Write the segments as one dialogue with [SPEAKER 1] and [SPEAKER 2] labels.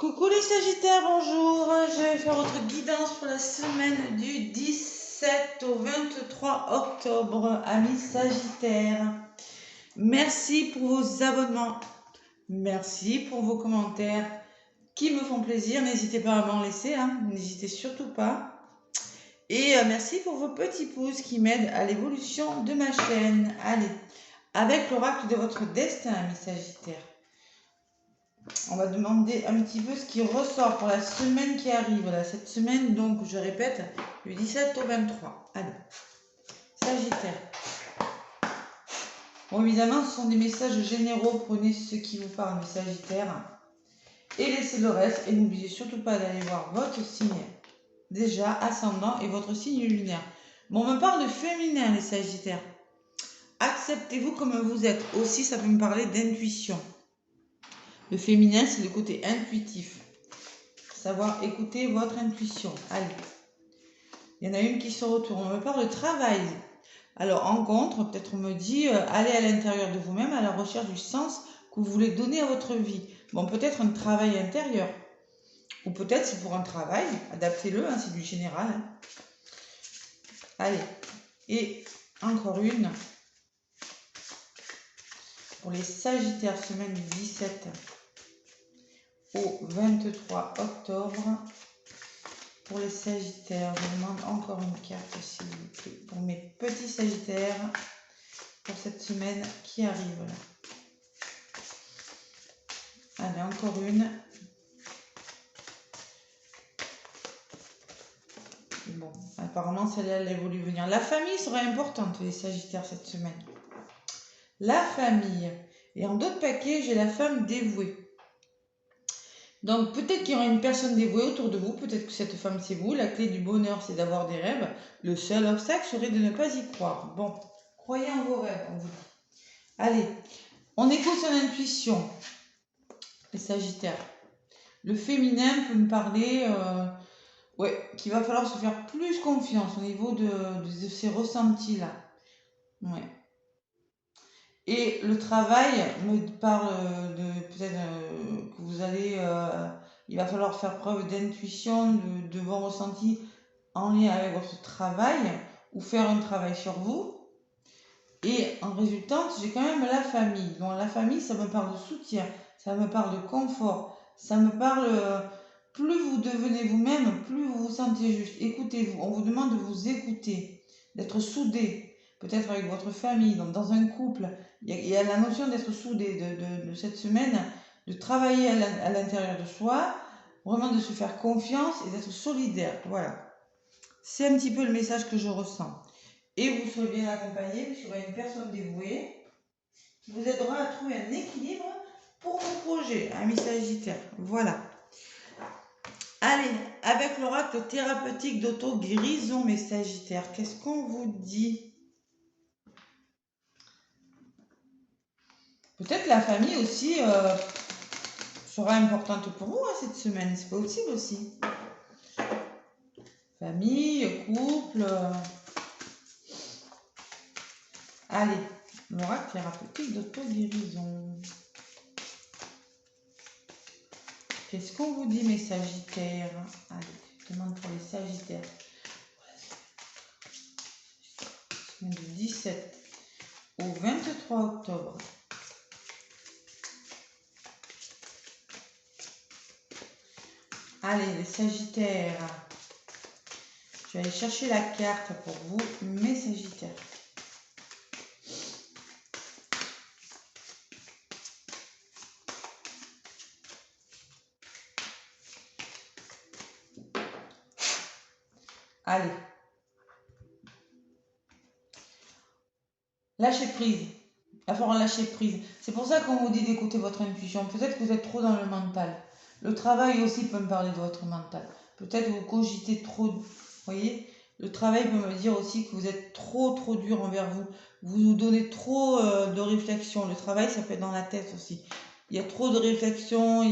[SPEAKER 1] Coucou les Sagittaires, bonjour. Je vais faire votre guidance pour la semaine du 17 au 23 octobre, amis Sagittaires. Merci pour vos abonnements, merci pour vos commentaires qui me font plaisir. N'hésitez pas à m'en laisser, n'hésitez surtout pas. Et merci pour vos petits pouces qui m'aident à l'évolution de ma chaîne. Allez, avec l'oracle de votre destin, amis Sagittaires. On va demander un petit peu ce qui ressort pour la semaine qui arrive. Là, cette semaine, donc, je répète, du 17 au 23. Allez, Sagittaire. Bon, évidemment, ce sont des messages généraux. Prenez ce qui vous parle, mes Sagittaires. Et laissez le reste. Et n'oubliez surtout pas d'aller voir votre signe, déjà, ascendant, et votre signe lunaire. Bon, on me parle de féminin, les Sagittaires. Acceptez-vous comme vous êtes. Aussi, ça peut me parler d'intuition. Le féminin, c'est le côté intuitif. Savoir écouter votre intuition. Allez. Il y en a une qui se retourne. On me parle de travail. Alors, en contre, peut-être on me dit, allez à l'intérieur de vous-même à la recherche du sens que vous voulez donner à votre vie. Bon, peut-être un travail intérieur. Ou peut-être c'est pour un travail. Adaptez-le, c'est du général. Allez. Et encore une. Pour les Sagittaires, semaine du 17 au 23 octobre. Pour les Sagittaires, je demande encore une carte, s'il vous plaît, pour mes petits Sagittaires, pour cette semaine qui arrive là. Allez, encore une. Bon, apparemment, celle-là, elle a voulu venir. La famille sera importante, les Sagittaires, cette semaine. La famille. Et en d'autres paquets, j'ai la femme dévouée. Donc, peut-être qu'il y aura une personne dévouée autour de vous. Peut-être que cette femme, c'est vous. La clé du bonheur, c'est d'avoir des rêves. Le seul obstacle serait de ne pas y croire. Bon, croyez en vos rêves, on vous dit. Allez, on écoute son intuition. Les Sagittaires. Le féminin peut me parler... qu'il va falloir se faire plus confiance au niveau de ces ressentis-là. Ouais. Et le travail me parle de peut-être que vous allez... il va falloir faire preuve d'intuition, de bons ressentis en lien avec votre travail ou faire un travail sur vous. Et en résultante, j'ai quand même la famille. Donc la famille, ça me parle de soutien, ça me parle de confort, ça me parle... plus vous devenez vous-même, plus vous vous sentez juste. Écoutez-vous. On vous demande de vous écouter, d'être soudé. Peut-être avec votre famille, donc dans un couple. Il y a la notion d'être soudé de cette semaine, de travailler à l'intérieur de soi, vraiment de se faire confiance et d'être solidaire. Voilà. C'est un petit peu le message que je ressens. Et vous serez bien accompagné, vous serez une personne dévouée qui vous aidera à trouver un équilibre pour vos projets, amis Sagittaires. Voilà. Allez, avec l'oracle thérapeutique d'auto-guérison, mes Sagittaires, qu'est-ce qu'on vous dit? Peut-être la famille aussi sera importante pour vous cette semaine, c'est possible aussi. Famille, couple. Allez, l'oracle thérapeutique d'auto-guérison. Qu'est-ce qu'on vous dit, mes Sagittaires? Allez, je demande pour les Sagittaires. Semaine du 17 au 23 octobre. Allez, les Sagittaires. Je vais aller chercher la carte pour vous, mes Sagittaires. Allez. Lâchez prise. Il va falloir lâcher prise. C'est pour ça qu'on vous dit d'écouter votre intuition. Peut-être que vous êtes trop dans le mental. Le travail aussi peut me parler de votre mental. Peut-être que vous cogitez trop. Vous voyez? Le travail peut me dire aussi que vous êtes trop dur envers vous. Vous nous donnez trop de réflexion. Le travail, ça peut être dans la tête aussi. Il y a trop de réflexion.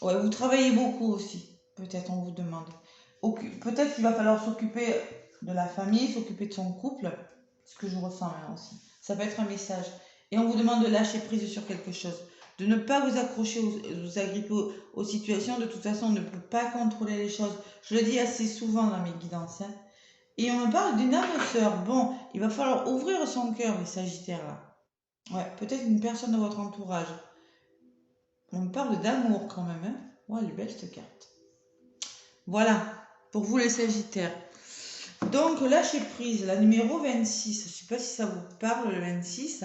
[SPEAKER 1] Vous travaillez beaucoup aussi. Peut-être on vous demande. Peut-être qu'il va falloir s'occuper de la famille, s'occuper de son couple. Ce que je ressens là aussi. Ça peut être un message. Et on vous demande de lâcher prise sur quelque chose. de ne pas vous accrocher, vous agripper aux situations. De toute façon, on ne peut pas contrôler les choses. Je le dis assez souvent dans mes guidances. Hein. Et on me parle d'une âme sœur. Bon, il va falloir ouvrir son cœur, les Sagittaires, là. Ouais, peut-être une personne de votre entourage. On me parle d'amour quand même. Hein. Ouais, elle est belle cette carte. Voilà, pour vous les Sagittaires. Donc, lâcher prise, la numéro 26. Je ne sais pas si ça vous parle, le 26.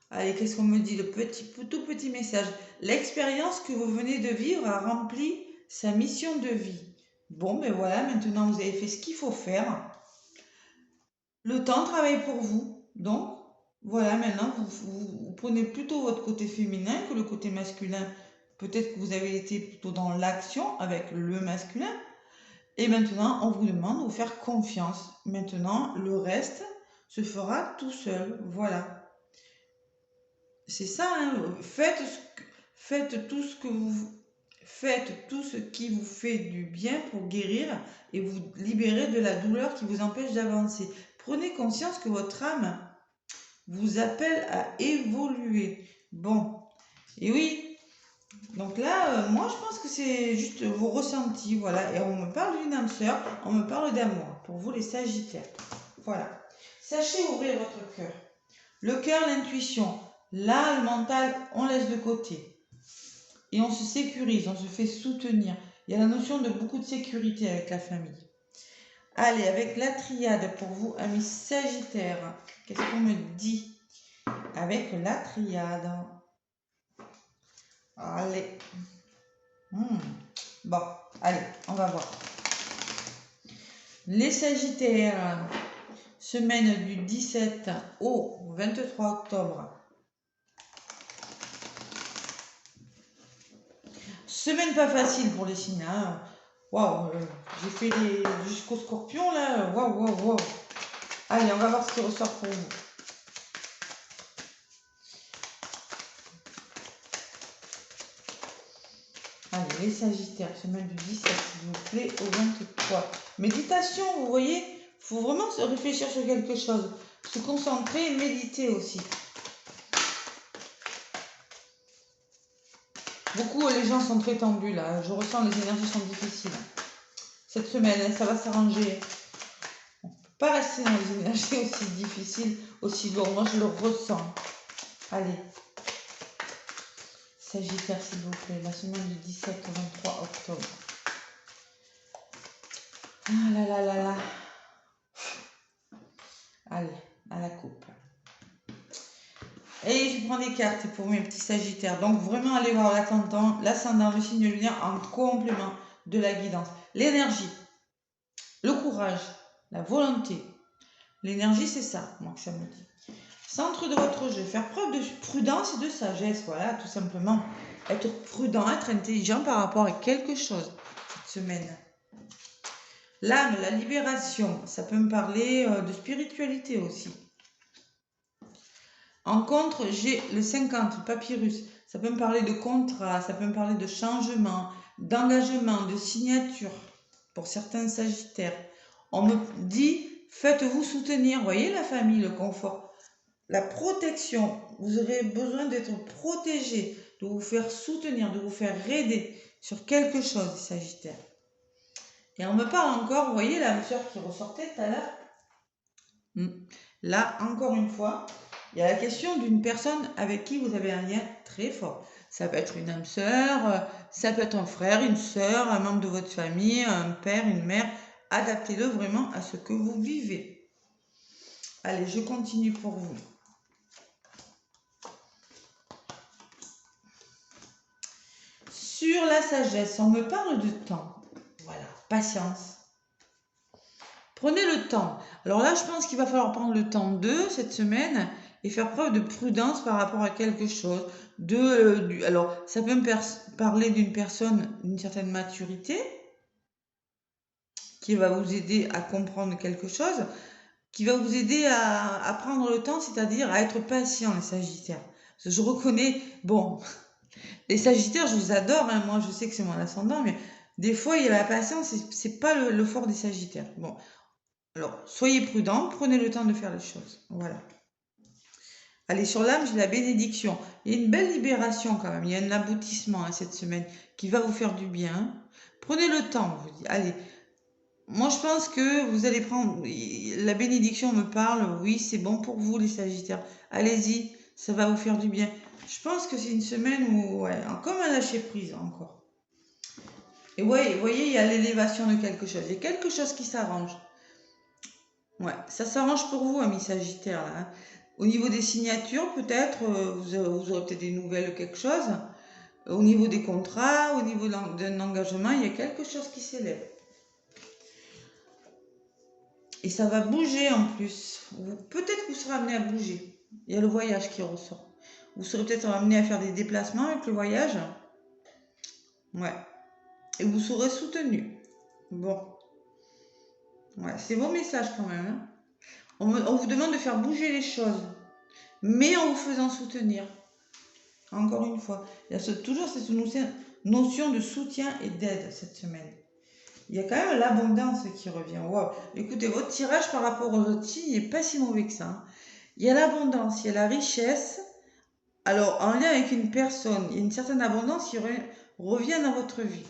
[SPEAKER 1] Allez, qu'est-ce qu'on me dit? Le tout petit message. L'expérience que vous venez de vivre a rempli sa mission de vie. Bon, ben voilà, maintenant vous avez fait ce qu'il faut faire. Le temps travaille pour vous. Donc, voilà, maintenant vous prenez plutôt votre côté féminin que le côté masculin. Peut-être que vous avez été plutôt dans l'action avec le masculin. Et maintenant, on vous demande de vous faire confiance. Maintenant, le reste se fera tout seul. Voilà. C'est ça, hein. Faites tout ce qui vous fait du bien pour guérir et vous libérer de la douleur qui vous empêche d'avancer. Prenez conscience que votre âme vous appelle à évoluer. Bon, et oui, donc là, moi je pense que c'est juste vos ressentis, voilà. Et on me parle d'une âme sœur, on me parle d'amour, pour vous les Sagittaires. Voilà. Sachez ouvrir votre cœur. Le cœur, l'intuition. Là, le mental, on laisse de côté. Et on se sécurise, on se fait soutenir. Il y a la notion de beaucoup de sécurité avec la famille. Allez, avec la triade pour vous, amis Sagittaires. Qu'est-ce qu'on me dit avec la triade? Allez. Bon, allez, on va voir. Les Sagittaires, semaine du 17 au 23 octobre. Semaine pas facile pour les signes. Hein. Waouh, j'ai fait jusqu'au Scorpion là. Waouh. Allez, on va voir ce qui ressort pour vous. Allez, les Sagittaires, semaine du 17, s'il vous plaît, au 23. Méditation, vous voyez, il faut vraiment se réfléchir sur quelque chose. Se concentrer et méditer aussi. Beaucoup, les gens sont très tendus là. Je ressens les énergies sont difficiles. Cette semaine, ça va s'arranger. On ne peut pas rester dans les énergies aussi difficiles, aussi lourdes. Moi, je le ressens. Allez. Sagittaire, s'il vous plaît. La semaine du 17 au 23 octobre. Ah là. Allez, à la coupe. Et je prends des cartes pour mes petits Sagittaires. Donc, vraiment, allez voir l'ascendant, le signe lunaire en complément de la guidance. L'énergie, le courage, la volonté. L'énergie, c'est ça, moi, que ça me dit. Centre de votre jeu, faire preuve de prudence et de sagesse. Voilà, tout simplement. Être prudent, être intelligent par rapport à quelque chose cette semaine. L'âme, la libération, ça peut me parler de spiritualité aussi. En contre, j'ai le 50, le papyrus. Ça peut me parler de contrat, ça peut me parler de changement, d'engagement, de signature pour certains Sagittaires. On me dit, faites-vous soutenir. Vous voyez la famille, le confort, la protection. Vous aurez besoin d'être protégé, de vous faire soutenir, de vous faire aider sur quelque chose, Sagittaire. Et on me parle encore, vous voyez la sœur qui ressortait tout à l'heure. Là, encore une fois, il y a la question d'une personne avec qui vous avez un lien très fort. Ça peut être une âme sœur, ça peut être un frère, une sœur, un membre de votre famille, un père, une mère. Adaptez-le vraiment à ce que vous vivez. Allez, je continue pour vous. Sur la sagesse, on me parle de temps. Voilà, patience. Prenez le temps. Alors là, je pense qu'il va falloir prendre le temps d'eux cette semaine et faire preuve de prudence par rapport à quelque chose. Alors, ça peut me parler d'une personne d'une certaine maturité qui va vous aider à comprendre quelque chose, qui va vous aider à prendre le temps, c'est-à-dire à être patient, les Sagittaires. Parce que je reconnais, bon, les Sagittaires, je vous adore, hein, moi je sais que c'est mon ascendant, mais des fois, il y a la patience, c'est pas le fort des Sagittaires. Bon. Alors, soyez prudents, prenez le temps de faire les choses. Voilà. Allez, sur l'âme, j'ai la bénédiction. Il y a une belle libération quand même. Il y a un aboutissement hein, cette semaine qui va vous faire du bien. Prenez le temps, je vous dis. Allez, moi je pense que vous allez prendre... La bénédiction me parle. Oui, c'est bon pour vous les Sagittaires. Allez-y, ça va vous faire du bien. Je pense que c'est une semaine où, ouais, comme un lâcher prise encore. Et ouais, vous voyez, il y a l'élévation de quelque chose. Il y a quelque chose qui s'arrange. Ouais, ça s'arrange pour vous, amis Sagittaires. Là, hein. Au niveau des signatures, peut-être, vous aurez peut-être des nouvelles ou quelque chose. Au niveau des contrats, au niveau d'un engagement, il y a quelque chose qui s'élève. Et ça va bouger en plus. Peut-être que vous serez amené à bouger. Il y a le voyage qui ressort. Vous serez peut-être amené à faire des déplacements avec le voyage. Ouais. Et vous serez soutenu. Bon. Ouais, c'est vos messages quand même. Hein. On vous demande de faire bouger les choses. Mais en vous faisant soutenir. Encore une fois. Il y a toujours cette notion de soutien et d'aide cette semaine. Il y a quand même l'abondance qui revient. Wow. Écoutez, votre tirage par rapport aux autres signes n'est pas si mauvais que ça. Hein. Il y a l'abondance, il y a la richesse. Alors, en lien avec une personne, il y a une certaine abondance qui revient dans votre vie.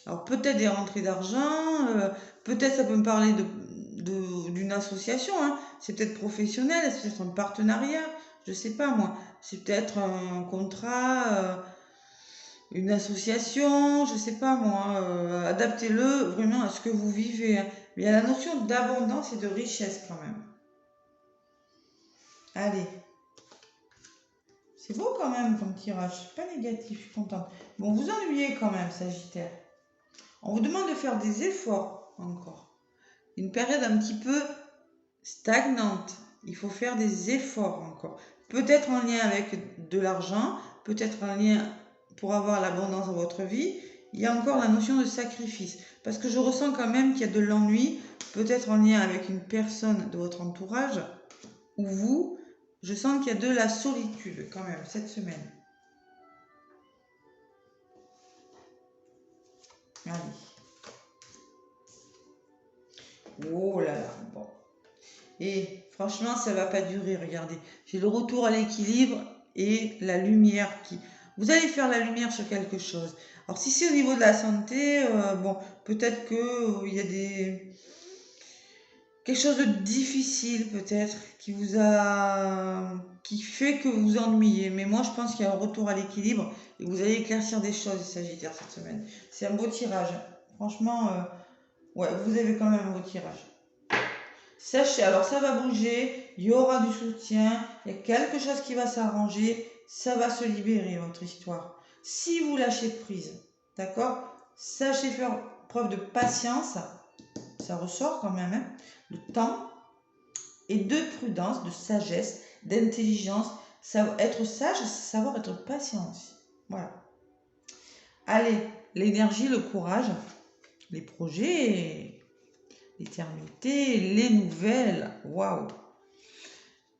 [SPEAKER 1] Alors, peut-être des rentrées d'argent, peut-être ça peut me parler d'une association. Hein. C'est peut-être professionnel, c'est peut-être un partenariat, je ne sais pas moi. C'est peut-être un contrat... une association, je sais pas moi, adaptez-le vraiment à ce que vous vivez. Hein. Mais il y a la notion d'abondance et de richesse quand même. Allez. C'est beau quand même comme tirage, pas négatif, je suis contente. Bon, vous ennuyez quand même, Sagittaire. On vous demande de faire des efforts encore. Une période un petit peu stagnante. Il faut faire des efforts encore. Peut-être en lien avec de l'argent, peut-être en lien pour avoir l'abondance dans votre vie. Il y a encore la notion de sacrifice. Parce que je ressens quand même qu'il y a de l'ennui, peut-être en lien avec une personne de votre entourage, ou vous, je sens qu'il y a de la solitude quand même cette semaine. Allez. Oh là là, bon. Et franchement, ça va pas durer, regardez. J'ai le retour à l'équilibre et la lumière qui... Vous allez faire la lumière sur quelque chose. Alors si c'est au niveau de la santé, bon, peut-être que il y a quelque chose de difficile peut-être qui fait que vous vous ennuyez. Mais moi, je pense qu'il y a un retour à l'équilibre et vous allez éclaircir des choses, Sagittaire, cette semaine. C'est un beau tirage. Franchement, ouais, vous avez quand même un beau tirage. Sachez, alors ça va bouger, il y aura du soutien, il y a quelque chose qui va s'arranger, ça va se libérer, votre histoire. Si vous lâchez prise, d'accord? Sachez faire preuve de patience, ça ressort quand même, hein, le temps, et de prudence, de sagesse, d'intelligence. Être sage, c'est savoir être patient aussi. Voilà. Allez, l'énergie, le courage, les projets, l'éternité, les nouvelles. Waouh!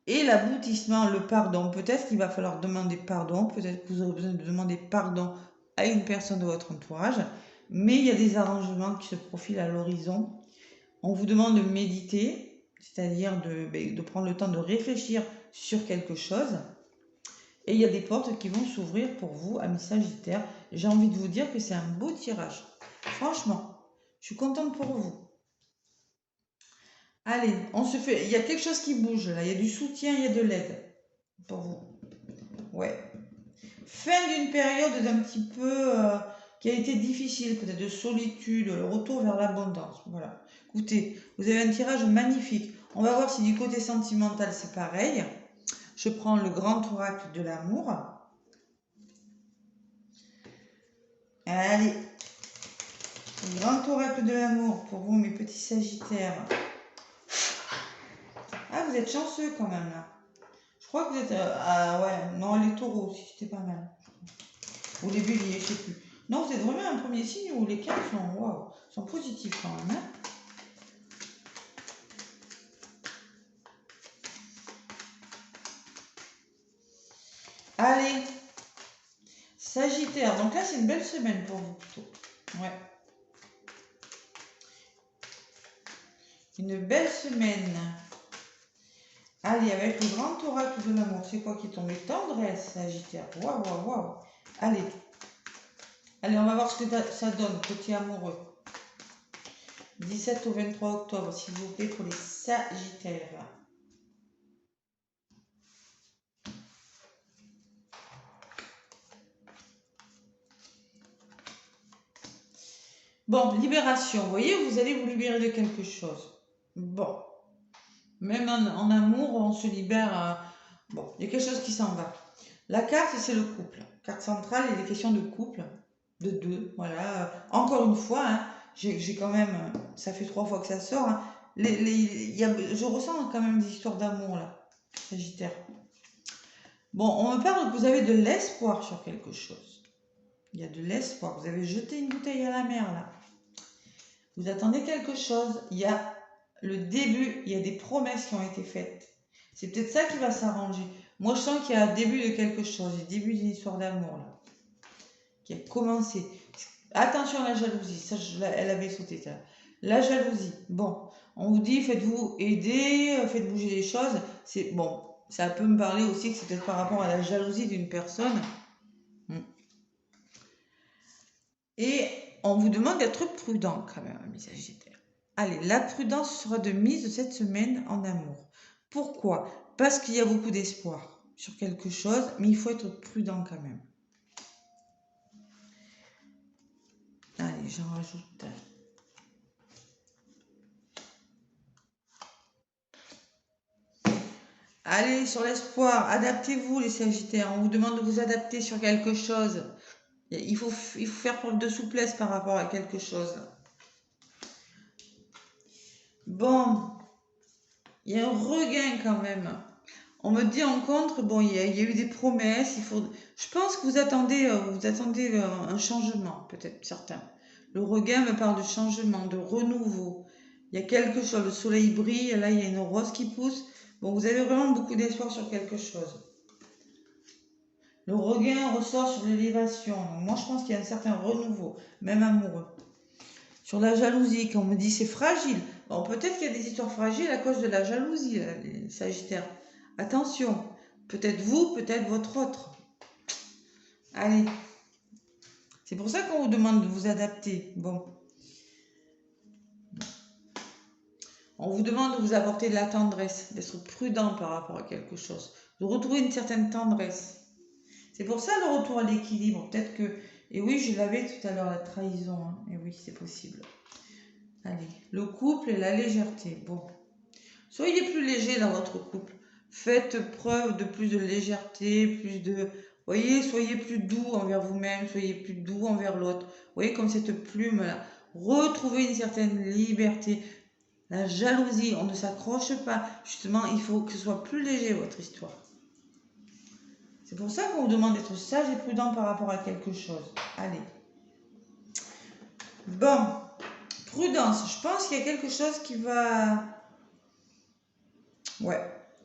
[SPEAKER 1] Et l'aboutissement, le pardon. Peut-être qu'il va falloir demander pardon. Peut-être que vous aurez besoin de demander pardon à une personne de votre entourage. Mais il y a des arrangements qui se profilent à l'horizon. On vous demande de méditer, c'est-à-dire de prendre le temps de réfléchir sur quelque chose. Et il y a des portes qui vont s'ouvrir pour vous, amis Sagittaires. J'ai envie de vous dire que c'est un beau tirage. Franchement, je suis contente pour vous. Allez, on se fait. Il y a quelque chose qui bouge là. Il y a du soutien, il y a de l'aide pour vous. Ouais. Fin d'une période d'un petit peu qui a été difficile, peut-être de solitude, le retour vers l'abondance. Voilà. Écoutez, vous avez un tirage magnifique. On va voir si du côté sentimental c'est pareil. Je prends le grand oracle de l'amour. Allez. Le grand oracle de l'amour pour vous, mes petits Sagittaires. Ah, vous êtes chanceux quand même là. Je crois que vous êtes... ah ouais, non, les taureaux aussi, c'était pas mal. Ou les béliers, je sais plus. Non, vous êtes vraiment un premier signe où les cartes sont, waouh, sont positifs quand même. Hein. Allez, Sagittaire. Donc là, c'est une belle semaine pour vous plutôt. Ouais. Une belle semaine. Allez, avec le grand oracle de l'amour, c'est quoi qui est tombé? Tendresse, Sagittaire. Waouh, waouh, waouh. Allez. Allez, on va voir ce que ça donne, petit amoureux. 17 au 23 octobre, s'il vous plaît, pour les Sagittaires. Bon, libération. Vous voyez, vous allez vous libérer de quelque chose. Bon. Même en amour, on se libère. Bon, il y a quelque chose qui s'en va. La carte, c'est le couple. Carte centrale, il est question de couple, de deux. Voilà. Encore une fois, hein, j'ai quand même. Ça fait 3 fois que ça sort. Hein, je ressens quand même des histoires d'amour là, Sagittaire. Bon, on me parle que vous avez de l'espoir sur quelque chose. Il y a de l'espoir. Vous avez jeté une bouteille à la mer là. Vous attendez quelque chose. Il y a le début, il y a des promesses qui ont été faites. C'est peut-être ça qui va s'arranger. Moi, je sens qu'il y a un début de quelque chose, le début d'une histoire d'amour, là, qui a commencé. Attention à la jalousie, ça, elle avait sauté, ça. La jalousie, bon, on vous dit, faites-vous aider, faites bouger les choses. C'est bon, ça peut me parler aussi que c'est peut-être par rapport à la jalousie d'une personne. Et on vous demande d'être prudent, quand même, mes Sagittaires. Allez, la prudence sera de mise cette semaine en amour. Pourquoi? Parce qu'il y a beaucoup d'espoir sur quelque chose, mais il faut être prudent quand même. Allez, j'en rajoute. Allez, sur l'espoir, adaptez-vous les Sagittaires. On vous demande de vous adapter sur quelque chose. Il faut faire preuve de souplesse par rapport à quelque chose. Bon, il y a un regain quand même. On me dit en contre, bon, il y a eu des promesses. Je pense que vous attendez un changement, peut-être certains. Le regain me parle de changement, de renouveau. Il y a quelque chose, le soleil brille, là il y a une rose qui pousse. Bon, vous avez vraiment beaucoup d'espoir sur quelque chose. Le regain ressort sur l'élévation. Moi, je pense qu'il y a un certain renouveau, même amoureux. Sur la jalousie, quand on me dit c'est fragile. Bon, peut-être qu'il y a des histoires fragiles à cause de la jalousie, les Sagittaires. Attention, peut-être vous, peut-être votre autre. Allez. C'est pour ça qu'on vous demande de vous adapter. Bon. On vous demande de vous apporter de la tendresse, d'être prudent par rapport à quelque chose, de retrouver une certaine tendresse. C'est pour ça le retour à l'équilibre. Peut-être que... Et oui, je l'avais tout à l'heure, la trahison. Hein. Et oui, c'est possible. Allez, le couple et la légèreté. Bon. Soyez plus léger dans votre couple. Faites preuve de plus de légèreté, plus de... Voyez, soyez plus doux envers vous-même, soyez plus doux envers l'autre. Voyez, comme cette plume-là. Retrouvez une certaine liberté. La jalousie, on ne s'accroche pas. Justement, il faut que ce soit plus léger, votre histoire. C'est pour ça qu'on vous demande d'être sage et prudent par rapport à quelque chose. Allez. Bon. Prudence. Je pense qu'il y a quelque chose qui va... Ouais,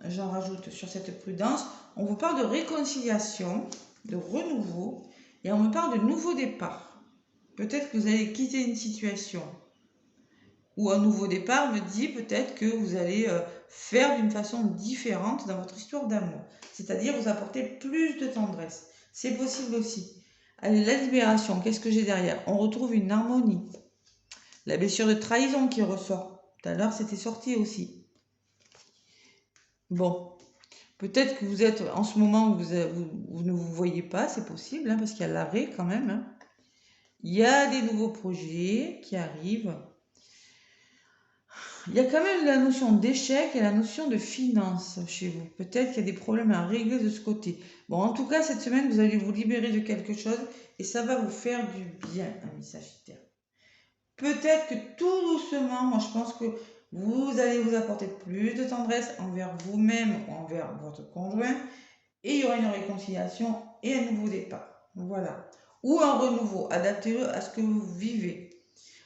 [SPEAKER 1] j'en rajoute sur cette prudence. On vous parle de réconciliation, de renouveau, et on me parle de nouveau départ. Peut-être que vous allez quitter une situation. Ou un nouveau départ me dit peut-être que vous allez faire d'une façon différente dans votre histoire d'amour. C'est-à-dire vous apporter plus de tendresse. C'est possible aussi. Allez, la libération, qu'est-ce que j'ai derrière? On retrouve une harmonie. La blessure de trahison qui ressort. Tout à l'heure, c'était sorti aussi. Bon, peut-être que vous êtes en ce moment, vous ne vous voyez pas, c'est possible, hein, parce qu'il y a l'arrêt quand même. Hein. Il y a des nouveaux projets qui arrivent. Il y a quand même la notion d'échec et la notion de finance chez vous. Peut-être qu'il y a des problèmes à régler de ce côté. Bon, en tout cas, cette semaine, vous allez vous libérer de quelque chose et ça va vous faire du bien, amis Sagittaires. Peut-être que tout doucement, moi je pense que vous allez vous apporter plus de tendresse envers vous-même ou envers votre conjoint et il y aura une réconciliation et un nouveau départ. Voilà. Ou un renouveau. Adaptez-le à ce que vous vivez.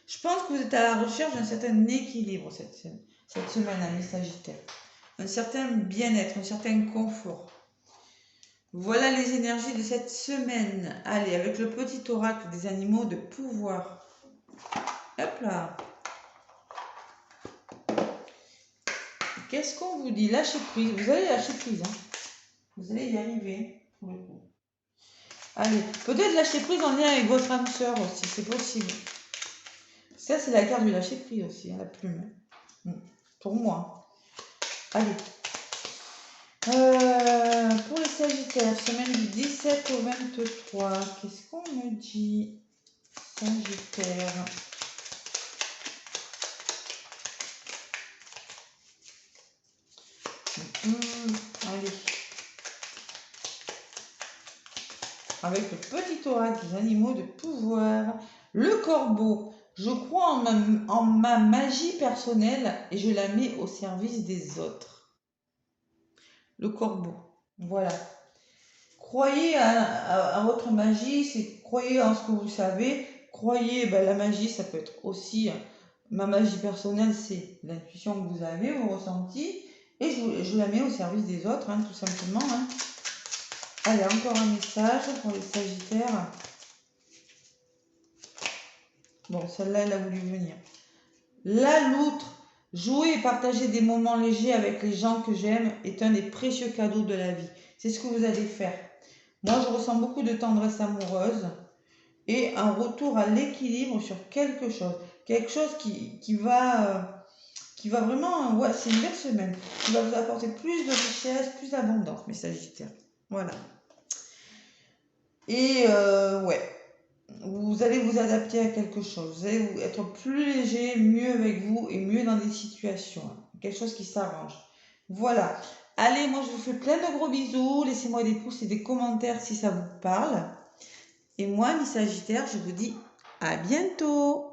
[SPEAKER 1] Je pense que vous êtes à la recherche d'un certain équilibre cette semaine, amis Sagittaire. Un certain bien-être, un certain confort. Voilà les énergies de cette semaine. Allez, avec le petit oracle des animaux de pouvoir. Hop là. Qu'est-ce qu'on vous dit? Lâcher prise. Vous allez lâcher prise. Hein. Vous allez y arriver. Pour le coup. Allez, peut-être lâcher prise en lien avec votre âme sœur aussi, c'est possible. Ça, c'est la carte du lâcher prise aussi, hein, la plume. Pour moi. Allez. Pour les Sagittaires, semaine du 17 au 23, qu'est-ce qu'on me dit? Sagittaire. Allez. Avec le petit oracle des animaux de pouvoir. Le corbeau. Je crois en ma magie personnelle et je la mets au service des autres. Le corbeau. Voilà. Croyez à votre magie, croyez en ce que vous savez. Croyez, la magie, ça peut être aussi, ma magie personnelle, c'est l'intuition que vous avez, vos ressentis. Et je la mets au service des autres, hein, tout simplement. Hein. Allez, encore un message pour les Sagittaires. Bon, celle-là, elle a voulu venir. La loutre. Jouer et partager des moments légers avec les gens que j'aime est un des précieux cadeaux de la vie. C'est ce que vous allez faire. Moi, je ressens beaucoup de tendresse amoureuse et un retour à l'équilibre sur quelque chose. Quelque chose qui va vraiment... Ouais, c'est une belle semaine. Qui va vous apporter plus de richesse, plus d'abondance, mes Sagittaires. Voilà. Et ouais. Vous allez vous adapter à quelque chose. Vous allez être plus léger, mieux avec vous et mieux dans des situations. Quelque chose qui s'arrange. Voilà. Allez, moi je vous fais plein de gros bisous. Laissez-moi des pouces et des commentaires si ça vous parle. Et moi, mes Sagittaires, je vous dis à bientôt.